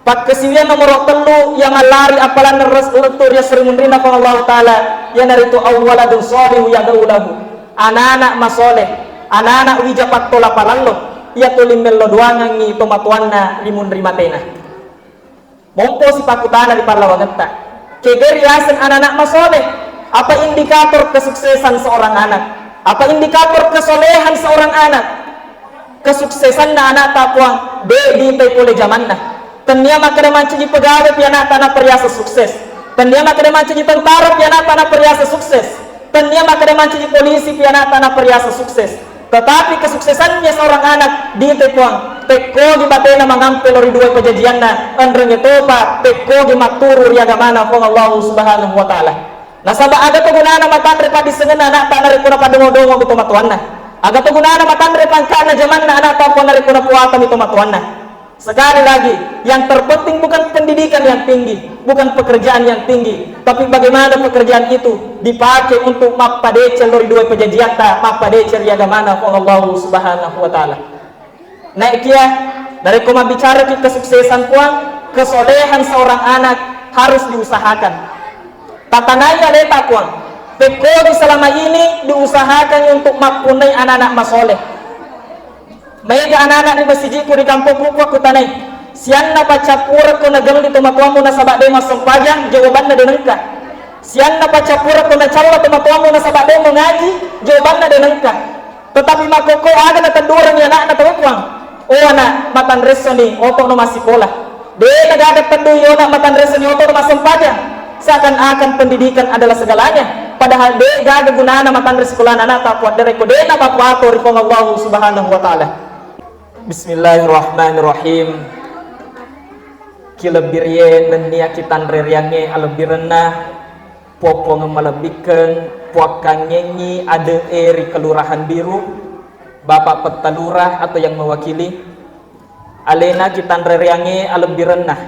Pagkasiwian nomor 3 yang lari apalan retur ya sering menerima Allah Ta'ala yang dari itu awaladun solihu ya daulahu anak-anak masoleh anak-anak wijapat tola palallo ya tulim melo doangan ngi tomatuanna limun rimatena mompo si pakutana di parlawagenta kegeriasan anak-anak masoleh. Apa indikator kesuksesan seorang anak? Apa indikator kesolehan seorang anak? Kesuksesan na anak tapuang di oleh zamanna. Tania makada manci pegawai piana tanah periasa sukses. Tania makada manci tentara piana tanah periasa sukses. Tania makada manci polisi piana tanah periasa sukses. Tetapi kesuksesannya seorang anak di tepuang teko di batena mangampil ori dua pejajianna andreng topa teko di maturu ri agamana pong Allah Subhanahu wa taala. Nasaba aga to gunana matandre pa disengena anak tanah kuna padongo-dongo gitu matuanna. Aga to gunana matandre pangkana zamanna anak ta pon kuna puatan itu matuanna. Sekali lagi, yang terpenting bukan pendidikan yang tinggi, bukan pekerjaan yang tinggi, tapi bagaimana pekerjaan itu dipakai untuk mappadecel dari dua pejajian ta, mappadecel ya gamana Allah Subhanahu wa taala. Nah, kia dari koma bicara ke kesuksesan puang, kesolehan seorang anak harus diusahakan. Tatanaya leta puang, pekodi selama ini diusahakan untuk mapunai anak-anak masoleh. Mega anak-anak di masjid ku di kampung buku aku tanai sian na pacapura ko nagal di tumatuamu na sabak de masong pajang jawaban na denengka sian na pacapura ko na calla tumatuamu na sabak de mengaji jawaban na denengka tetapi makoko ada na tandurang ya anak na tawakwang o anak matan resoni oto no masih pola de nagada tandu yo na matan resoni oto no masong pajang seakan-akan pendidikan adalah segalanya padahal de gaga gunana matan resikulan anak tak kuat dari ko de na bapato ripong Allah Subhanahu wa taala. Bismillahirrahmanirrahim. Kilebirye nenia kitan reriange alebirna popo ngemalebikeun puakang nyenyi ade eri kelurahan biru Bapak Petalurah atau yang mewakili alena kitan reriange alebirna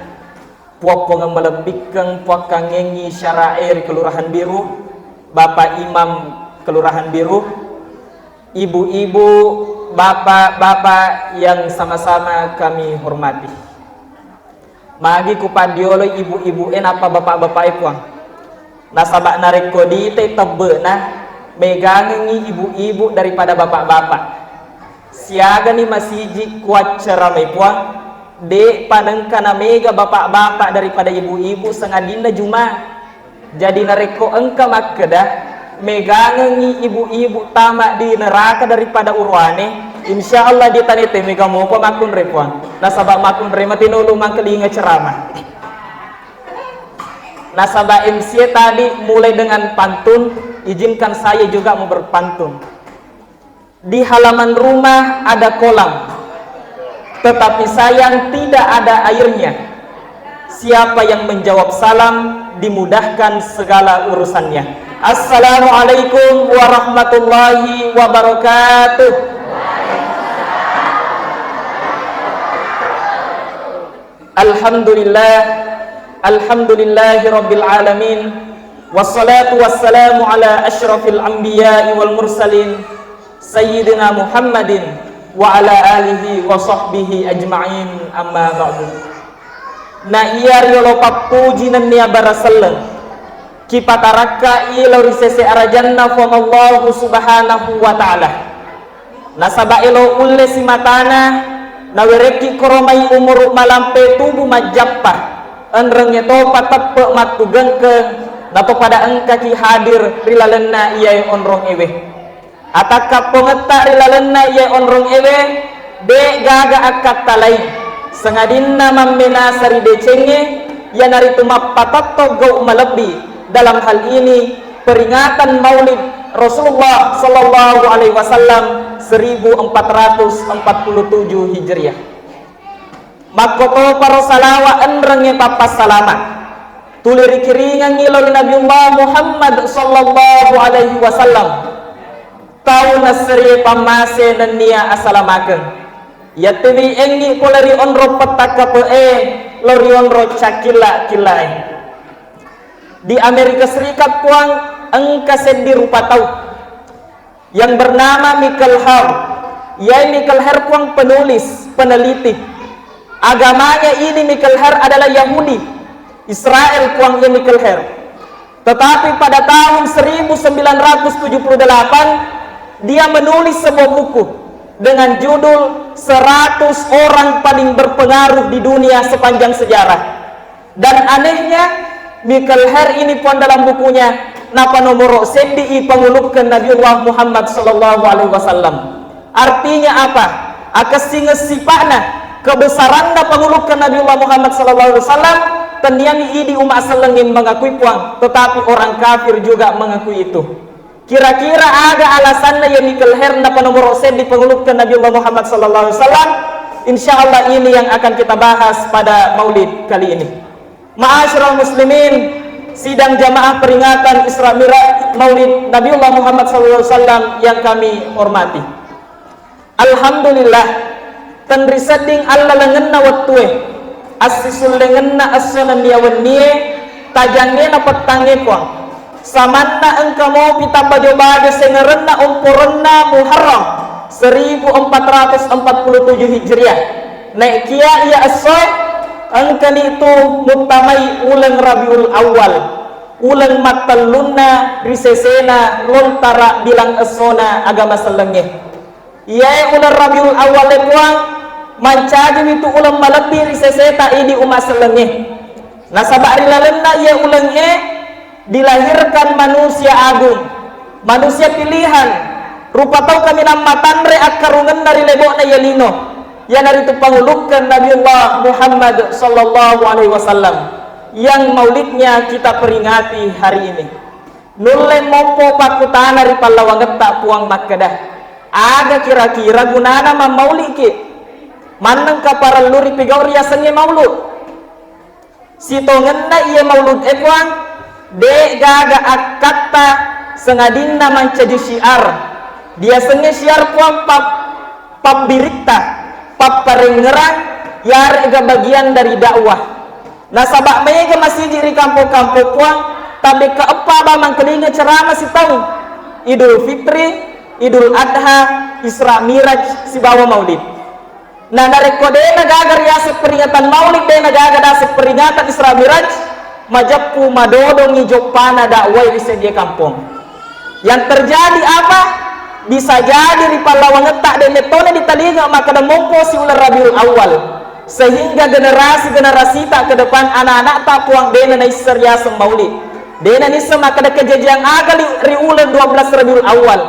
popo ngemalebikeun puakang nyenyi syara eri kelurahan biru Bapak Imam kelurahan biru ibu-ibu bapak-bapak yang sama-sama kami hormati. Magi kupadiolo ibu-ibu apa bapak-bapak puang. Nasabak narekodi te tebena megangi ibu-ibu daripada bapak-bapak. Siaga ni masiji kuat ceramai puang. De panengkana mega bapak-bapak daripada ibu-ibu sengadinda juma. Jadi nareko engka makedah megangi ibu-ibu tamak di neraka daripada urwane insyaallah di tanite mega mo pa makun repuan nasaba makun re matinulu mangkelinga ceramah nasaba MC tadi mulai dengan pantun izinkan saya juga mau berpantun. Di halaman rumah ada kolam tetapi sayang tidak ada airnya. Siapa yang menjawab salam dimudahkan segala urusannya. Assalamualaikum warahmatullahi wabarakatuh. Alhamdulillahi rabbil alamin. Wassalatu wassalamu ala asyrafil anbiya'i wal mursalin Sayyidina Muhammadin wa ala alihi wa sahbihi ajma'in amma ba'du. Na iya riolo papuji nanniya barasallan kipataraka ilo risese arajanna Allah Subhanahu wa ta'ala nasaba ilo ulle simatana nawereki koromai umur malampe tubuh majappa enrengnya to patepe matugengke nato pada engka ki hadir rilalenna iya onrong ewe ataka pengeta rilalenna iya onrong ewe de gaga akat talai sengadinna mammena sari decenge ya naritu mappatatto gau malebi dalam hal ini peringatan Maulid Rasulullah Sallallahu Alaihi Wasallam 1447 Hijriah. Makoto para salawa enrenge papas salama. Tulir kiringan ngilo Nabiullah Muhammad Sallallahu Alaihi Wasallam. Tahu nasri pamase nenia asalamaken. Ya tewi engi poleri onro petaka lori onro cakila kilai. Di Amerika Serikat puang engka sendi rupa tahu yang bernama Michael Hart. Ya Michael Hart puang penulis, peneliti. Agamanya ini Mikelher adalah Yahudi, Israel kuang ia Mikelher. Tetapi pada tahun 1978 dia menulis sebuah buku dengan judul 100 orang paling berpengaruh di dunia sepanjang sejarah. Dan anehnya Mikelher ini pun dalam bukunya napa nomor sendi pangulupkan Nabiullah Muhammad sallallahu alaihi wasallam. Artinya apa? Akasinga sipana kebesaran pangulupkan Nabiullah Muhammad sallallahu alaihi wasallam teniang idi umat selengin mengakui puang, tetapi orang kafir juga mengakui itu. Kira-kira ada alasannya yang Mikelher napa nomor sendi pangulupkan Nabiullah Muhammad sallallahu alaihi wasallam? Insyaallah ini yang akan kita bahas pada Maulid kali ini. Ma'asyiral muslimin, sidang jamaah peringatan Isra Mi'raj Maulid Nabiullah Muhammad SAW yang kami hormati. Alhamdulillah, tan risading alla lengenna wattue, assisul lengenna assanan yawannie, tajange na pettange kuang. Samanna engkamo pita bajo-bajo sengerenna umpurenna Muharram 1447 Hijriah. Naik kia ia assoy angkan itu mutamai ulang Rabiul Awal, ulang matalunna risesena lontara bilang esona agama selengeh. Ia ulang Rabiul Awal kuang mancagi itu ulang malebi riseseta ini umat selengeh. Nasabak rilalenna ia ulang dilahirkan manusia agung, manusia pilihan. Rupa tau kami namatan re akarungan dari lebokna yelino. Yang dari itu pangulupkan Nabiullah Muhammad sallallahu alaihi wasallam yang maulidnya kita peringati hari ini. Nulen mompo pakutana ri pallawangeta puang makkadah. Aga kira-kira gunana maulid ki. Maneng kaparallu ri pigaw riya senge maulud. Sitongenna iya maulud ekuang de gaga akatta sengadinna mancaji syiar. Dia senge syiar puang pap birikta. Paparengerang yar ega bagian dari dakwah. Nasabak mega masih di kampung-kampung kuang tapi keepa bamang kelinga ceramah si tahun Idul Fitri, Idul Adha, Isra Mi'raj si bawa maulid. Nah dari kode nagagar ya peringatan maulid dan nagagar dasar peringatan Isra Mi'raj majapku madodong ijopana dakwah di sedia kampung. Yang terjadi apa? Bisa jadi di Palawang ngetak dan metode di talinga maka ada mongko si ular Rabiul Awal sehingga generasi tak ke depan anak-anak tak puang dena na isya maulid dena nisa maka ada kejadian agali riulan 12 Rabiul Awal.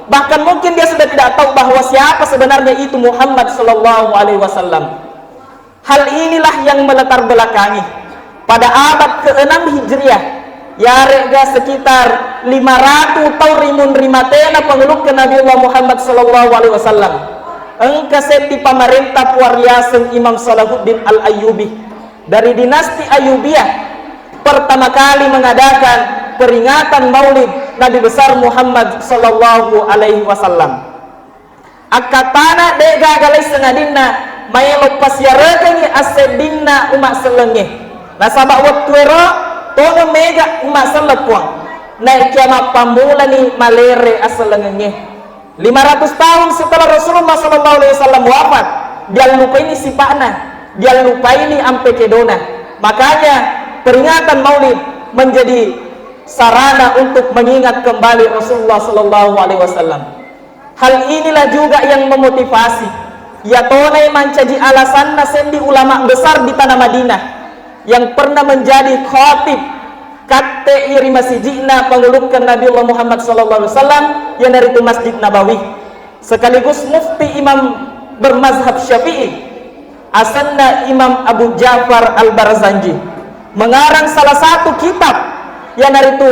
Bahkan mungkin dia sudah tidak tahu bahwa siapa sebenarnya itu Muhammad sallallahu alaihi wasallam. Hal inilah yang melatar belakangi pada abad ke-6 Hijriah ya rega sekitar 500 tahun rimun rimatena pangulupkan Nabiullah Muhammad sallallahu alaihi wasallam. Engka seti pemerintah puariasen Imam Salahuddin Al-Ayyubi dari dinasti Ayyubiyah pertama kali mengadakan peringatan Maulid Nabi besar Muhammad sallallahu alaihi wasallam. Akatana dega galai sengadinna mayelo pasiarekengi asedinna umat selengeh. Nasabak waktuero tono mega umat selepuang naik kiamat pamula ni malere asalengenge 500 tahun setelah Rasulullah sallallahu alaihi wasallam wafat dia lupa ini sipana, dia lupa ini ampe kedona. Makanya peringatan maulid menjadi sarana untuk mengingat kembali Rasulullah sallallahu alaihi wasallam. Hal inilah juga yang memotivasi ya tonai mancaji alasan nasendi ulama besar di tanah Madinah yang pernah menjadi khatib kate iri masjidna pangulupkan Nabiullah Muhammad sallallahu alaihi wasallam yang dari itu Masjid Nabawi sekaligus mufti imam bermazhab Syafi'i asanna Imam Abu Ja'far Al-Barzanji mengarang salah satu kitab yang dari itu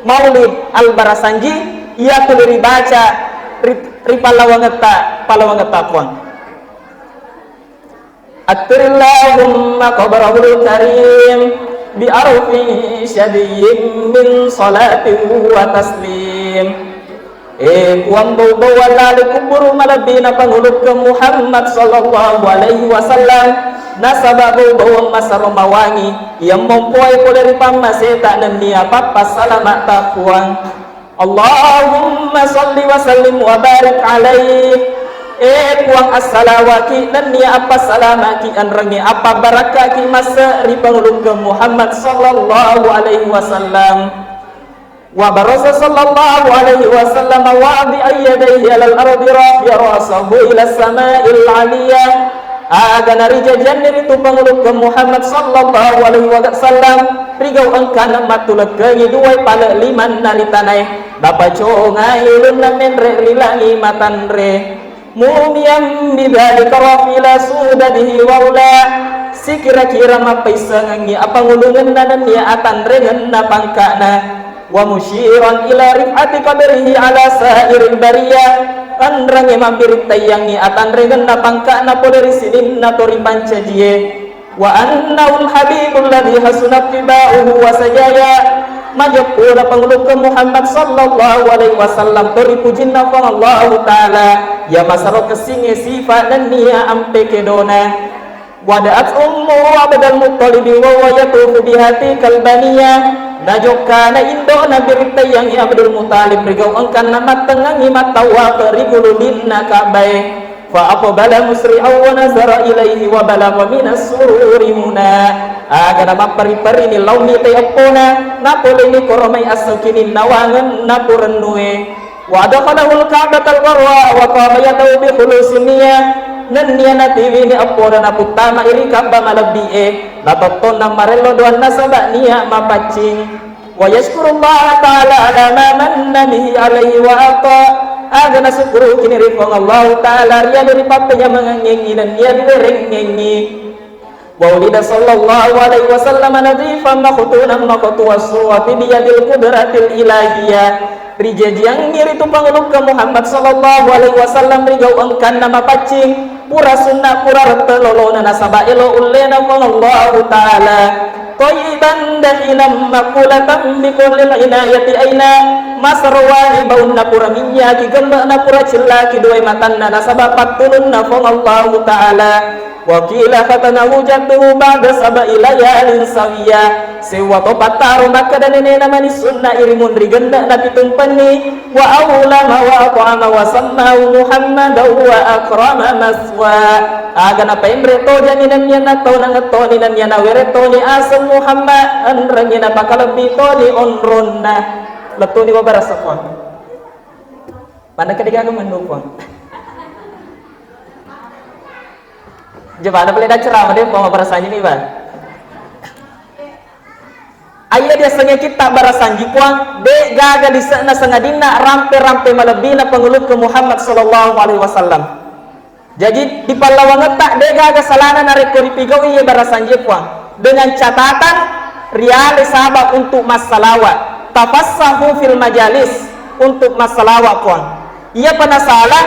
Maulid Al-Barzanji ia tuliri baca palawangeta puang Atrillahumma qabrahul karim bi'arfi syadiyyin min salatin wa taslim. Kuang bawa lali kubur malabina panguluk ke Muhammad sallallahu alaihi wasallam nasabah bawa masa romawangi yang mempuai poleri pamaseta dan dia papa salamat tapuang. Allahumma salli wa sallim wa barik alaih puang as-salawaki dan niya apa salamaki anrangi apa barakaki masa ripangulung ke Muhammad sallallahu alaihi wasallam wa barasa sallallahu alaihi wasallam wa bi ayyadaihi alal ardi rafi rasahu ila sama'il aliyah agana rijajan itu pangulung ke Muhammad sallallahu alaihi wasallam rigau angkana matulak kenyi duai pala liman nalitanai dapat congai ilun namen rilangi matanre mumiam bidhalika rafila sudadihi waula sikira-kira mapaisangangi apa ngulungan nanan ya atan rengan na pangkana wa musyiran ila rifati qadrihi ala sairil bariyah andrange mambirit tayangi atan rengan na pangkana poderi sidin na tori pancajie wa annahul habibul ladhi hasunat tibauhu wa sajaya majapura panguluk ke Muhammad sallallahu alaihi wasallam tori pujinna fa Allah taala ya masaro kesinge sifat dan niya ampe kedona wadaat ummu abdal muttalibi wa yatufu bihati kalbaniyah najokana indona birita yang Abdul Muttalib rigau angkan nama tengangi matawa periguludinna kabai fa aqbala musri'aw wa nazara ilaihi wa balagha minas sururi muna aga nama pari-pari ni launi tayapona napole ni koromai asukinin nawangan napurenue wa adkhalahul ka'batal qarwa wa qama yadau bi khulusiniyah nan niya natiwi ni apona naputama iri kamba malabie natoton na marelo doan nasaba niya mapacing wa yashkurullah ta'ala ala ma manna bihi alaihi wa ata aga nasukuru kini rifong Allah ta'ala riya dari papanya mengengengi dan niya direngengi wa ulida sallallahu alaihi wasallam nadhifan makhutunan makhutuwasu fi biyadil qudratil ilahiyah rijaji yang ngiri tu panguluk ke Muhammad sallallahu alaihi wasallam rigau angkan nama pacing pura sunnah pura retelolona nasaba ilo ulena Allah ta'ala Toyiban dahinam makulatan bikulil inayati aina masarwa ibaun napura minya ki gamba napura cilla ki duai matan na nasaba patulun na fong Allah ta'ala wakila fatanahu jatuhu ba'da saba'i layalin sawiya sewa topat taru maka dan ini namani sunnah irimun rigenda na pitumpani wa awlama wa at'ama wa sammahu muhammadan wa akrama maswa agan apa imreto janinan yan na tau nang toni nan yan na wereto ni asal Muhammad anrangin apa kalabi toni onron na leto ni wabarasa po mana kadiga mendukung Jepang boleh dah ceramah dia mau barasanji ni bang. Ayah dia sengaja kita barasanji kuang de gaga di sana sengadina rampe malebina penguluk ke Muhammad sallallahu alaihi wasallam. Jadi di Palawan tak de gaga salana narik koripigau iya barasanji kuang dengan catatan riale sahabat untuk masalawat tafassahu fil majalis untuk masalawat kuang. Ia pernah salah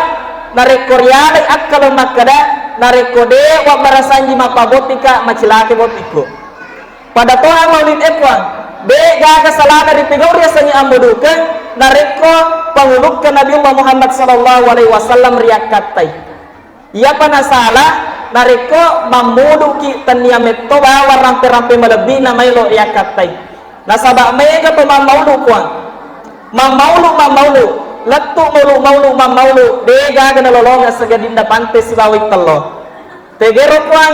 narik koriale akkalo makada narekode wa barasanji mapabotika macilake botiko pada toha maulid epwan be gaga salana ripigau ria sangi ambodukan nareko panguluk ke Nabi Muhammad sallallahu alaihi wasallam riakatai ia pana salah nareko mamuduki tania metto bawa rampe-rampe melebi namai lo riakatai nasabak mega to mamaulu kuang mamaulu letu maulu dega gana lolonga segadinda pantai sibawik telo tegero kuang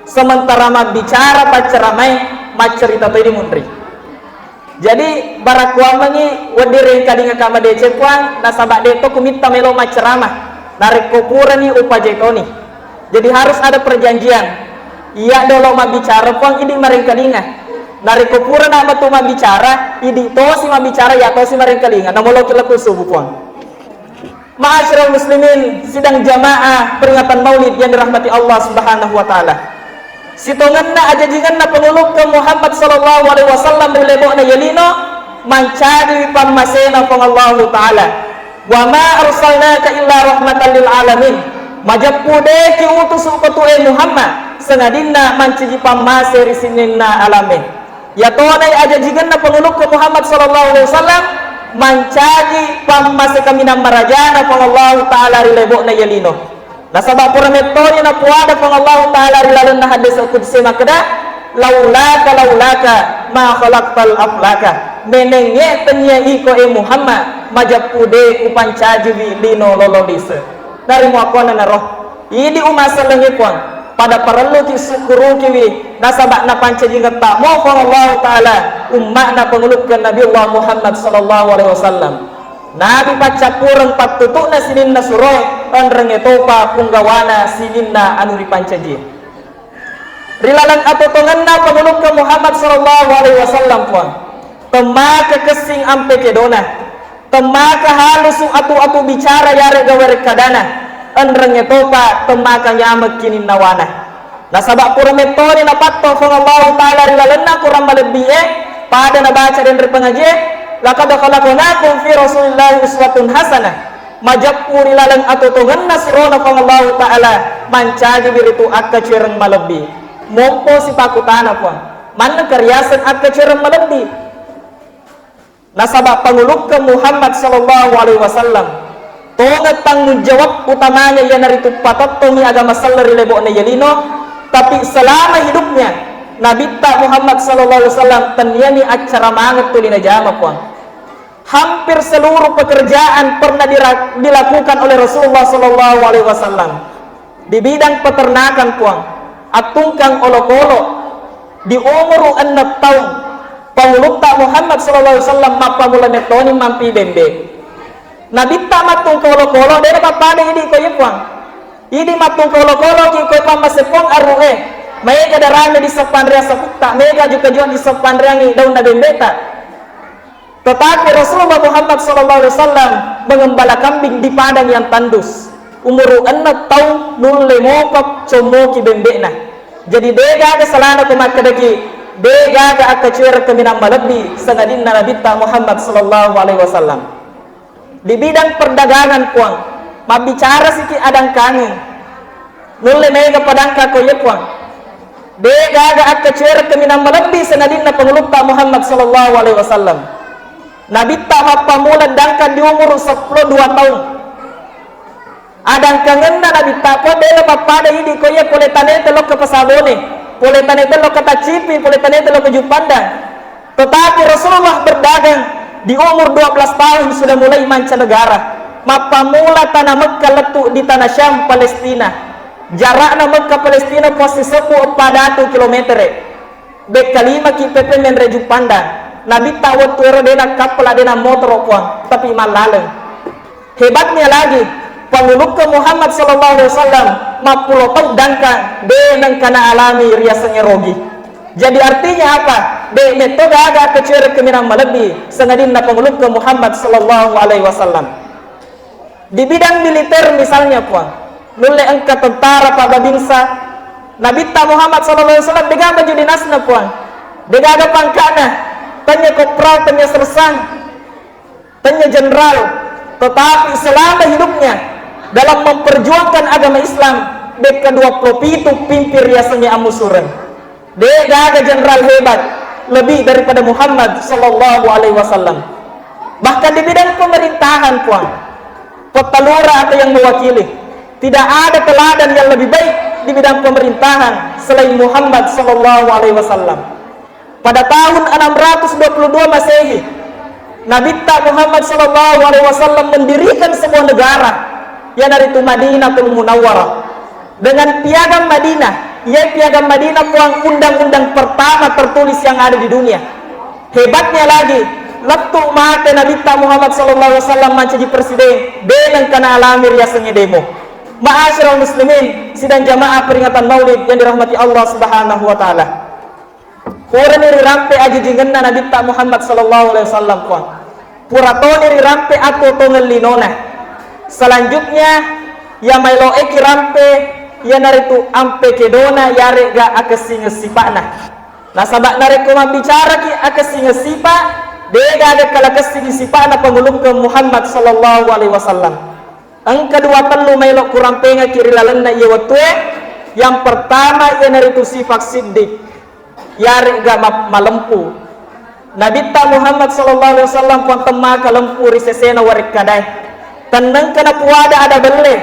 sementara bicara pacaramai macerita tadi mundri jadi barakuang mangi wadire kadinga kama dece kuang nasabak deto kumita melo maceramah narik kopura ni upajekoni jadi harus ada perjanjian iya dolo bicara kuang ini maring kadinga narik kopura nama tu bicara idi to si bicara ya to si maring kalinga namolo kilaku subuh kuang ma'asyiral muslimin sidang jamaah peringatan maulid yang dirahmati Allah subhanahu wa ta'ala sitonganna ajajinganna penguluk ke Muhammad sallallahu alaihi wasallam rilebokna yelino mancadi pammasena pang Allah ta'ala wa ma arsalnaka illa rahmatan lil alamin majapude ki utus ukutue Muhammad sengadinna manciji pammase risininna alamin ya tonai ajajiganna penguluk ke Muhammad sallallahu alaihi wasallam mancagi pammase kamina marajana pang Allah ta'ala rilebokna yelino nasabak pura metoni na puada pang Allah ta'ala rilalun na hadis al-qudsi makada laulaka ma khalaqtal aflaka menenge tanya iko Muhammad majapude upancaji lino lolodise dari muakona na roh idi umasa lengi puang pada perlu ki syukuru kiwi nasabak na pancaji ngeta mo Allah taala umma na pengulupkan Nabi Allah Muhammad sallallahu alaihi wasallam Nabi pacapurang patutuk na sinin na suroy andreng etopa punggawana sinin na anu dipancaji rilalang atotongan na pengulupkan Muhammad sallallahu alaihi wasallam puang temaka kesing ampe kedona temaka halusu atu bicara yare gawere kadana andreng etopa temaka nyamak kinin nawana nasabak pura metode na patto Allah taala rilalang na kurang malebih pada na baca dan pengaji laqad khalaqnakum fi rasulillahi uswatun hasanah majapuri lalang atotongan nasrona Allah taala mancagi biritu akka cereng malebih mompo si pakutana puang mana karyasan akka cereng malebih nasabak panguluk ke Muhammad sallallahu alaihi wasallam tongat tanggung jawab utamanya yang naritu patattongi agama salari lebo na yelino tapi selama hidupnya Nabi Muhammad sallallahu alaihi wasallam tanyani acara mangat tulina jama puang hampir seluruh pekerjaan pernah dilakukan oleh Rasulullah sallallahu alaihi wasallam di bidang peternakan puang atungkang olok-olok di umur 6 tahun pangulukta Muhammad sallallahu alaihi wasallam mapamula metoni mampi bembe Nabi matung kolo-kolo dere papada ini koye puang ini matung kolo-kolo ki koye pamasepong arue mega darame di sepandrea sapukta mega juga jual di sepandreangi daun na bembeta tetapi Rasulullah Muhammad sallallahu alaihi wasallam mengembala kambing di padang yang tandus umur 6 tahun nulle mokok comoki bembena jadi dega kesalana kumakadaki dega ga akacer keminang malebbi sangadin Nabi Muhammad sallallahu alaihi wasallam di bidang perdagangan puang mabicara siki adang kangen nulle mega padangka koye puang dega ga akacer keminang malebbi sangadin na pangulukta Muhammad sallallahu alaihi wasallam Nabi pamulan dangkan di umur 12 tahun adang kangen na Nabi po dela papada ini koye pole tanete lo ke pasabone pole tanete lo ke tacipi pole tanete lo ke jupanda tetapi Rasulullah berdagang di umur 12 tahun sudah mulai mancanegara mapamula tanah Mekah letuk di tanah Syam Palestina jarakna Mekah Palestina posisi 10 kilometer bekalima kipepe menre jupanda Nabi tawat tuero dena kapal dena motor puang tapi malaleng hebatnya lagi panguluk ke Muhammad sallallahu alaihi wasallam mapulotong dangka denang kana alami riasanya rogi jadi artinya apa de metode agak kecil keminang malebi sengadin na panguluk ke Muhammad sallallahu alaihi wasallam di bidang militer misalnya puang nulle angka tentara pada bingsa Nabi Muhammad sallallahu alaihi wasallam dega baju dinasna puang dega ada pangkana tanya kopral, tanya sersan, tanya jenderal, tetapi selama hidupnya dalam memperjuangkan agama Islam, dek kedua propi itu pimpin riasanya amusuran. Dek ada jenderal hebat lebih daripada Muhammad sallallahu alaihi wasallam. Bahkan di bidang pemerintahan puang, petalura atau yang mewakili, tidak ada teladan yang lebih baik di bidang pemerintahan selain Muhammad sallallahu alaihi wasallam. Pada tahun 622 Masehi, Nabi Muhammad sallallahu alaihi wasallam mendirikan sebuah negara yang dari itu Madinatul Munawwarah dengan piagam Madinah. Ya, piagam Madinah puang undang-undang pertama tertulis yang ada di dunia. Hebatnya lagi, letuk mate Nabi Muhammad sallallahu alaihi wasallam menjadi presiden dengan kana alami riasanya demo. Ma'asyiral muslimin, sidang jamaah peringatan Maulid yang dirahmati Allah Subhanahu wa taala. Pura niri rampe aji jingenna Nabi Muhammad sallallahu alaihi wasallam puang. Pura to niri rampe atau tongel linona. Selanjutnya ya mailo eki rampe ya naritu ampe kedona yare ga akasing sipana. Nah sabak nariku bicara ki akasing sipa dega ada kalakasing sipana pengulung ke Muhammad sallallahu alaihi wasallam. Ang kedua perlu mailo kurang penga kiri lalenna iya watue. Yang pertama ya naritu sifat siddiq. Yari gak malempu Nabi Muhammad sallallahu alaihi wasallam pun temaka lempu risesena warik kadai tenang kena puada ada bele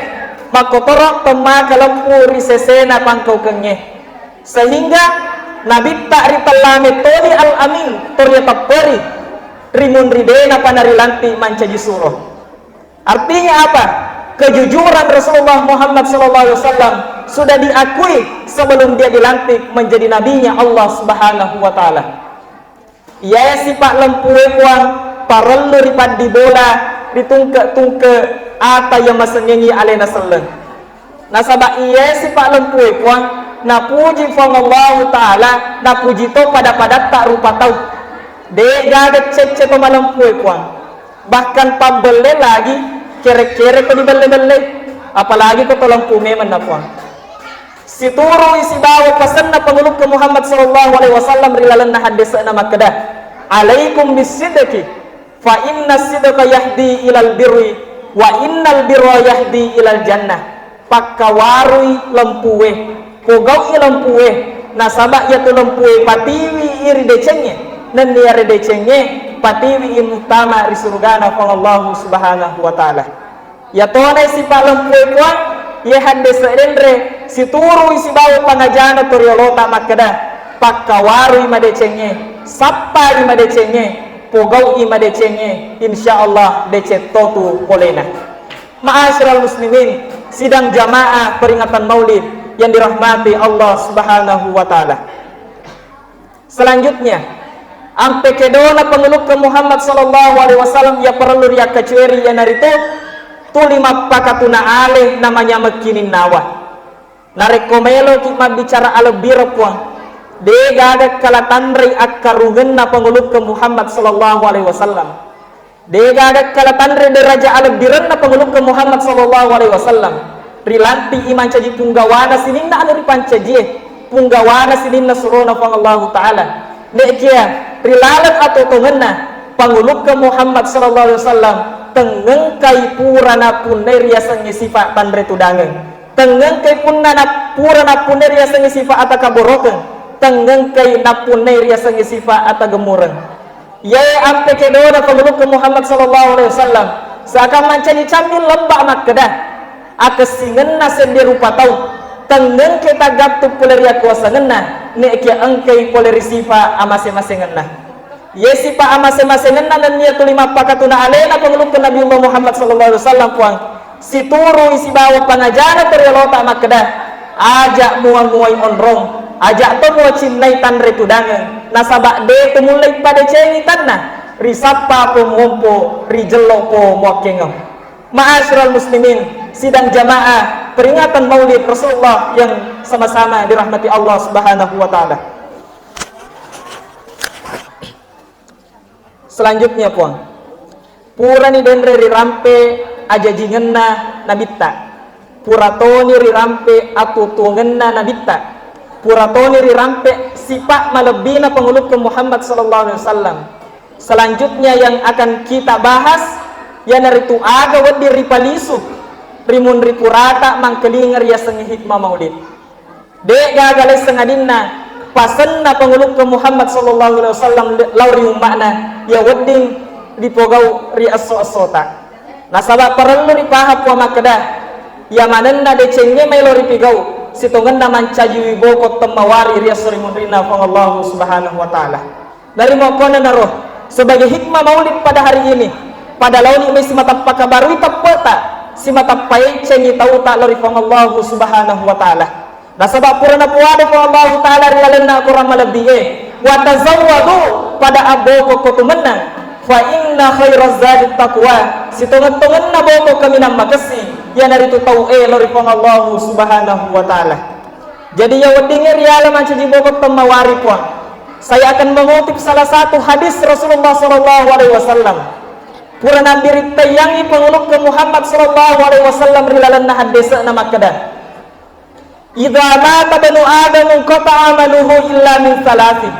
makotorok temaka lempu risesena pangkau kenye sehingga Nabi ritallame toli al-amin torya taperi rimun ridena panari lanti mancaji suruh artinya apa kejujuran Rasulullah Muhammad SAW sudah diakui sebelum dia dilantik menjadi nabinya Allah Subhanahu wa taala. Ia sifat lempue kuang parellu ripad di bola ditungke ata yang masengengi alena selen. Nasabak ia sifat lempue kuang na puji fong Allah taala na puji to pada tak rupa tau. De gaget cece to malempue kuang. Bahkan pambele lagi kere-kere ko di belle-belle, apalagi ko tolong pumeman na po. Si turo isi bawa pesan na pangulog ke Muhammad sallallahu alaihi wasallam rilalan na hadis na makada. Alaikum bisidqi fa inna sidqa yahdi ilal birri wa innal birra yahdi ilal jannah. Pakkawarui lempuwe, kogau lempuwe, nasabak ya tu lempuwe patiwi iri decenge, nan niare decenge patiwi imutama risurgana fa Allah Subhanahu wa taala. Ya tone si palempue kwa ye hande serendre si turu isi bawa pangajana toriolota makada pakkawaru imade cenge sappa imade cenge pogau imade cenge insyaallah decet totu polena. Ma'asyiral muslimin, sidang jamaah peringatan Maulid yang dirahmati Allah Subhanahu wa taala. Selanjutnya ampe kedona penguluk ke Muhammad sallallahu alaihi wasallam ya perlu riak kecueri ya narito tulima pakatuna ale namanya mekinin nawa narekomelo kima bicara alebiro puang de gada kalatandri akkarungen na penguluk ke Muhammad sallallahu alaihi wasallam de gada kalatandri deraja alebiren na penguluk ke Muhammad sallallahu alaihi wasallam rilanti iman caji punggawana sininna anu ripancaji punggawana sininna surona pang Allah taala nekia rilalat atau tengena panguluk ke Muhammad sallallahu alaihi wasallam tengengkai purana punai riasang sifat tandre tudangen tengengkai purana punai riasang sifat ataka boroken tengengkai napunai riasang sifat ataka gemureng ya ampe kedona panguluk ke Muhammad sallallahu alaihi wasallam seakan mancani cambil lembak makkedah akesingen nasen rupa tau tengengkai tagap tu puleria kuasa ngena nekia engkai poleri sifat amase-mase ngena ye sifat amase-mase ngena dan nia tulima pakatuna alena penguluk ke Nabi Muhammad sallallahu alaihi wasallam puang si turu isi bawa pangajana teriolota makkedah ajak muang-muai onrong ajak to mua cinnai tanre tudangen nasabak de tu mulai pada cengi tanah risapa pemompo rijelo po muakengam. Ma'asyiral muslimin, sidang jamaah peringatan Maulid Rasulullah yang sama-sama dirahmati Allah Subhanahu wa taala. Selanjutnya puang purani denre rirampe aja jingenna nabitta puratoni rirampe atutungenna nabitta puratoni rirampe sifat malebina penguluk ke Muhammad sallallahu alaihi wasallam. Selanjutnya yang akan kita bahas ya naritu aga wadi ripalisu rimun ripurata mangkelingar ya sengi hikmah Maulid de gagale sengadinna pasenna penguluk ke Muhammad sallallahu alaihi wasallam lauri umakna ya wedding dipogau ri aso-asota nasaba perlu dipahap wa makedah ya manenna de cenge melori pigau sitongenna mancaji wiboko temawari ri asrimun rina fa Allah Subhanahu wa taala. Dari mokona naroh sebagai hikmah Maulid pada hari ini pada launi ini si mata pakabarui tapota si mata pai cengi tau tak lori fa Allah Subhanahu wa taala. Nasabak purana puade fa Allah taala rilalena Quran malabie wa tazawwadu pada aboko kotumenna fa inna khairaz zadi taqwa sitongen-tongenna boko kaminam makasi ya naritu tau lori fa Allah Subhanahu wa taala. Jadi ya wedinge riala mancaji boko temawari puang saya akan mengutip salah satu hadis Rasulullah sallallahu alaihi wasallam purana birita yangi penguluk ke Muhammad sallallahu alaihi wasallam rilalan na hadisa na makada idza mata banu adam qata amaluhu illa min salasin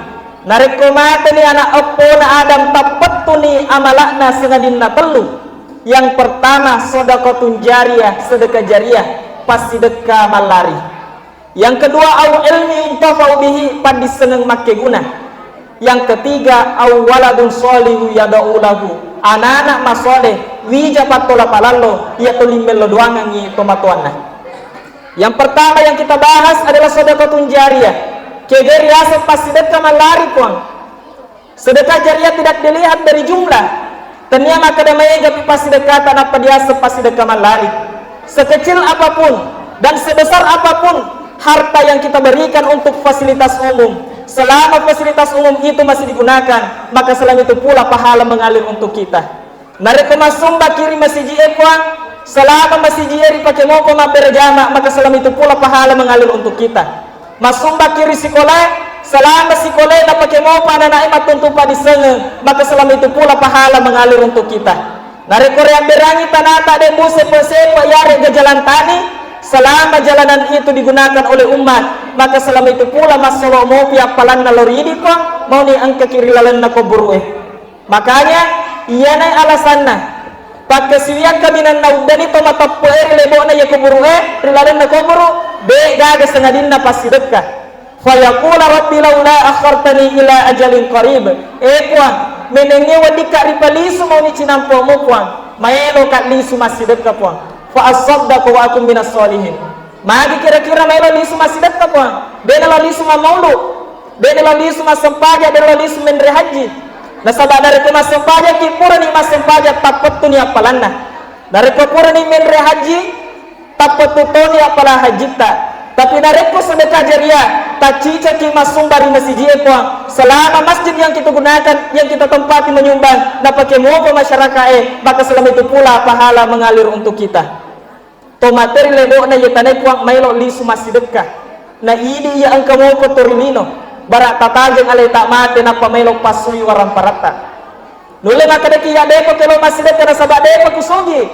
nareko mata ni anak oppo na adam tapatuni amalakna sengadinna telu yang pertama sedekah jariyah sedekah jariyah pas sedekah malari yang kedua au ilmi intafau bihi pandis seneng make guna yang ketiga au waladun sholihu yad'u lahu anak-anak masoleh wija patola palalo ia tulimbel doangangi tomatuanna. Yang pertama yang kita bahas adalah sedekah jariyah kegeri asal pas sedekah malari puang sedekah jariyah tidak dilihat dari jumlah tanya maka damai gapi pas sedekah tanpa dia pas sedekah malari sekecil apapun dan sebesar apapun harta yang kita berikan untuk fasilitas umum, selama fasilitas umum itu masih digunakan, maka selama itu pula pahala mengalir untuk kita. Nareko masumba kiri masih puang, selama masih dipakai mau berjamaah, maka selama itu pula pahala mengalir untuk kita. Masumba kiri sekolah, selama sekolah na pakai mau anak matuntupa di sana, maka selama itu pula pahala mengalir untuk kita. Nareko yang berangi tanata de buse pesepa yare ke jalan tani, selama jalanan itu digunakan oleh umat, maka selama itu pula masalah mau pihak palan nalori ini kok mau ni angka kiri lalan na koburue. Makanya iya na alasanna pakai siwian kaminan na udani to matapoer lebo na ya koburue rilalan na koburu be gaga sengadin na pasidekah. Fayaqula rabbi laula akhartani ila ajalin qarib. Puang menenge wadika ripalisu mau ni cinampo mo puang maelo kat lisu masidekah puang. Fa asaddaqu wa akum minas solihin. Magi kira-kira maelo lisu masidekah puang. Benala lisu maulu. Benala lisu masampaja, benala lisu menre haji. Nasabak dari ko masampaja ki pura ni masampaja tapattu ni apalanna. Dari ko pura ni menre haji tapattu to ni apala hajita. Tapi dari ko sedekah jariah tacica ki masumbari masjid puang. Selama masjid yang kita gunakan, yang kita tempati menyumbang, na pakai mau masyarakat maka selama itu pula pahala mengalir untuk kita. To materi lebo na yetane puang mailo lisu masidekah. Na ini ya angka mau kotorimino. Barak tatageng alay tak mate na pamailo pasui waram parata. Nule makada ki ya depo kelo masidekah na sabak depo kusugi.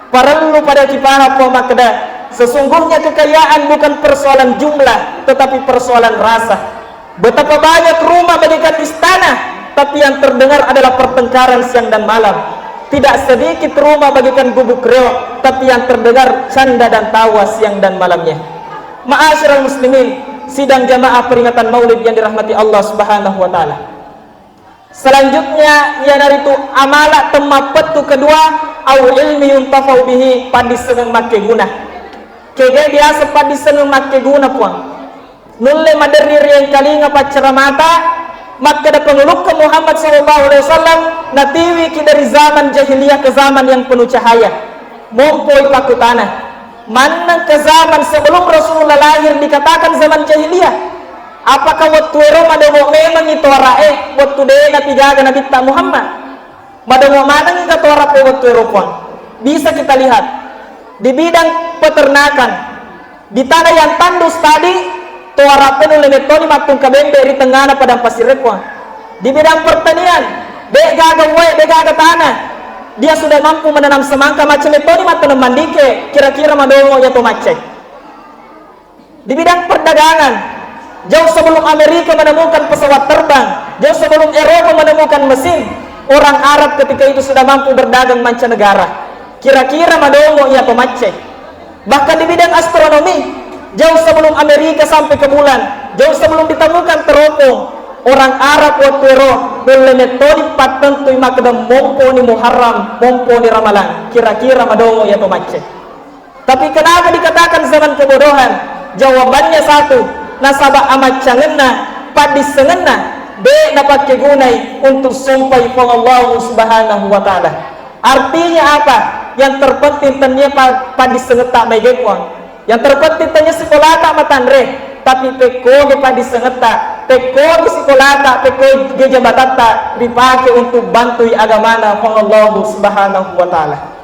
Parallu pada kipana po makada. Sesungguhnya kekayaan bukan persoalan jumlah, tetapi persoalan rasa. Betapa banyak rumah bagaikan istana, tapi yang terdengar adalah pertengkaran siang dan malam. Tidak sedikit rumah bagaikan gubuk reok, tapi yang terdengar canda dan tawa siang dan malamnya. Ma'asyiral muslimin, sidang jamaah peringatan Maulid yang dirahmati Allah Subhanahu wa taala. Selanjutnya ia dari itu amala temapatu kedua au ilmi yuntafau bihi padi seneng make guna. Kege biasa padi seneng make guna puang. Nulle madari yang kali ngapa ceramata maka ada pengeluk ke Muhammad SAW natiwi ki dari zaman jahiliyah ke zaman yang penuh cahaya. Mompoi paku tanah. Mana ke zaman sebelum Rasulullah lahir dikatakan zaman jahiliyah. Apakah waktu Ramadan memang itu arae waktu deh nabi jaga nabi tak Muhammad. Madamo mana kita torak waktu Eropa. Bisa kita lihat di bidang peternakan di tanah yang tandus tadi toarapen oleh metoni matung kabembe di tengah padang pasir rekwa. Di bidang pertanian begaga tanah dia sudah mampu menanam semangka macam metoni matung mandike kira-kira madongo ya to macek. Di bidang perdagangan jauh sebelum Amerika menemukan pesawat terbang, jauh sebelum Eropa menemukan mesin, orang Arab ketika itu sudah mampu berdagang mancanegara. Kira-kira madongo ya pemacet. Bahkan di bidang astronomi, jauh sebelum Amerika sampai ke bulan, jauh sebelum ditemukan teropong, orang Arab waktu roh metode patentu makadam mompo ni Muharram, mompo ni Ramalan. Kira-kira madongo ya pemacet. Tapi kenapa dikatakan zaman kebodohan? Jawabannya satu. Nasabah amat cangenna padis sengenna be dapat kegunai untuk sampai kepada Allah Subhanahu wa taala. Artinya apa? Yang terpenting tanya padis sengeta megekuang. Yang terpenting tanya sekolah tak matanre, tapi peko ge padis sengeta, peko ge sekolah tak, peko ge jabatan tak dipakai untuk bantu agamana Allah Subhanahu wa taala.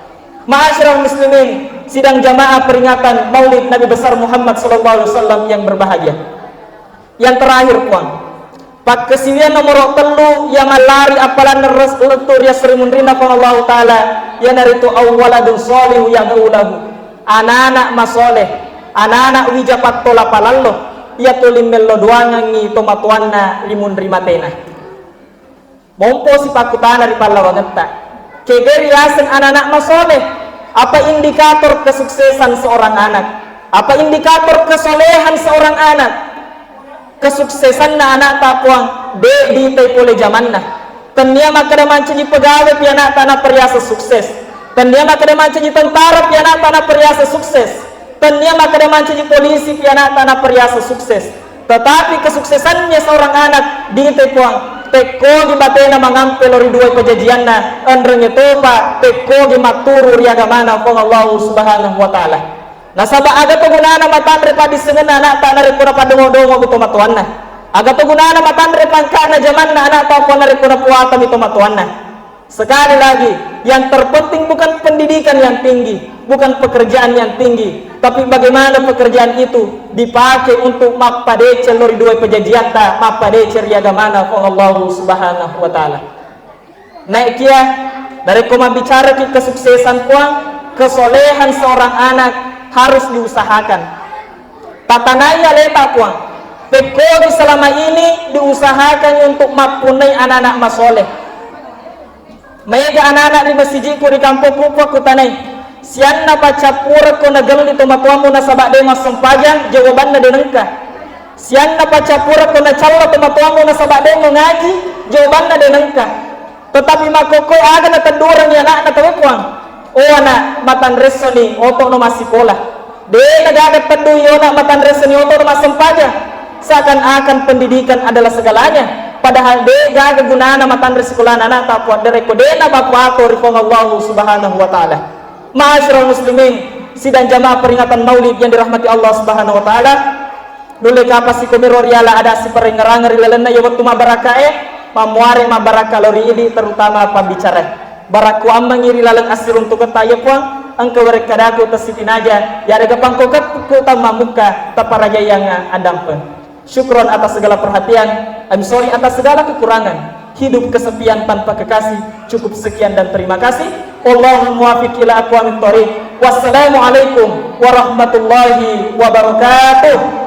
Ma'asyiral muslimin, sidang jamaah peringatan Maulid Nabi besar Muhammad SAW yang berbahagia. Yang terakhir puan, pak kesiwian nomor telu yang malari apalan neres letur ya sering rina Allah taala yang dari itu awaladun solihu yang ulahu anak-anak masoleh anak-anak wijapat tola palallo ya tulim melo duangangi tomatuanna limun rimatena mompo si pakutana di palawangetta kegeri asen anak-anak masoleh. Apa indikator kesuksesan seorang anak? Apa indikator kesolehan seorang anak? Kesuksesan na anak tapuang de di tepole zamanna. Tanya makada mancanyi pegawai pianak tanah periasa sukses. Tanya makada mancanyi tentara pianak tanah periasa sukses. Tanya makada mancanyi polisi pianak tanah periasa sukses. Tetapi kesuksesannya seorang anak di tepuang teko di batena mangampe lori dua pejajianna andreng itu pak teko di maturu riaga mana kong Allah subhanahu wa ta'ala. Nah sabak aga to gunana matandre pa disengena anak tak nari pura padongo-dongo bito matuanna. Aga to gunana matandre pangkana jamanna anak tak ko nari pura puata bito matuanna. Sekali lagi, yang terpenting bukan pendidikan yang tinggi, bukan pekerjaan yang tinggi, tapi bagaimana pekerjaan itu dipakai untuk mapadece lori dua pejajian ta mapadece riaga mana kong Allah subhanahu wa ta'ala. Naik kia dari koma bicara ke kesuksesan kuang, kesolehan seorang anak harus diusahakan. Tatanaya leta kuang, pekogi selama ini diusahakan untuk mapunai anak-anak masoleh. Mega anak-anak di masjid ku di kampung pupuk ku tanai sian na pacapura ko nagal di tomatuamu na sabak de masampajan jawaban na denengka sian na pacapura ko na calla tomatuamu na sabak de mengaji jawaban na denengka tetapi makokoy aga na tandurang ya anak na tawakuang o anak matan resoni oto no masikola de nagagat tandu yona matan resoni oto no masampajan seakan-akan pendidikan adalah segalanya. Padahal de gaga gunana matan resikulan anak tapuat dari kodena bapuato rifong Allah subhanahu wa ta'ala. Ma'asyiral muslimin, sidang jamaah peringatan maulid yang dirahmati Allah subhanahu wa ta'ala. Dulu kapasi kumiro riala ada si peringarang rilalena ya waktu mabarakae mamuare mabaraka lori ini terutama pembicara. Baraku ambang iri lalang asir untuk ketaya puang angka werekadaku tesitin aja ya ada gapangkokat utama muka taparaja yang adampen. Syukron atas segala perhatian, I'm sorry atas segala kekurangan. Hidup kesepian tanpa kekasih. Cukup sekian dan terima kasih. Allahumma muwafiq ila aqwamit thoriq. Wassalamualaikum warahmatullahi wabarakatuh.